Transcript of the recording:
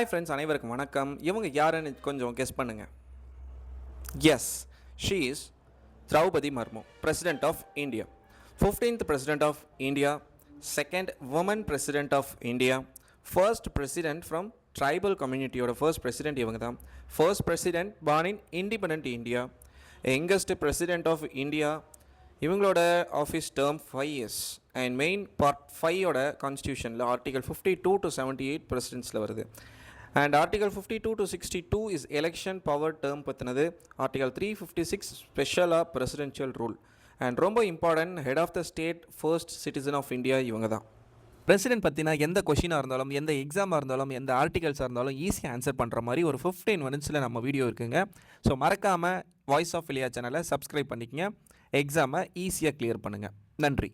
Hi friends, அனைவருக்கும் வணக்கம். இவங்க யாருன்னு கொஞ்சம் கெஸ் பண்ணுங்கள். Yes, she is Draupadi Murmu, president of India, 15th president of India, second woman president of India, first president from tribal கம்யூனிட்டியோட first president இவங்க தான். First president born in independent India, youngest president of India. இவங்களோட office term 5 years and main part 5ஓட கான்ஸ்டியூஷனில் article 52 to 78 பிரசிடென்ட்ஸில் வருது. And article 52 to 62 is election power term பற்றினது. Article 356 ஸ்பெஷலாக பிரசிடென்ஷியல் ரூல். அண்ட் ரொம்ப important, head of the state, first citizen of India இவங்க தான். பிரசிடென்ட் பற்றினா எந்த கொஷினாக இருந்தாலும், எந்த எக்ஸாமாக இருந்தாலும், எந்த ஆர்டிகல்ஸாக இருந்தாலும் ஈஸியாக ஆன்சர் பண்ணுற மாதிரி ஒரு 15 minutesல நம்ம வீடியோ இருக்குங்க. ஸோ மறக்காமல் வாய்ஸ் ஆஃப் இந்தியா சேனலை சப்ஸ்கிரைப் பண்ணிக்கங்க. எக்ஸாமை ஈஸியாக கிளியர் பண்ணுங்கள். நன்றி.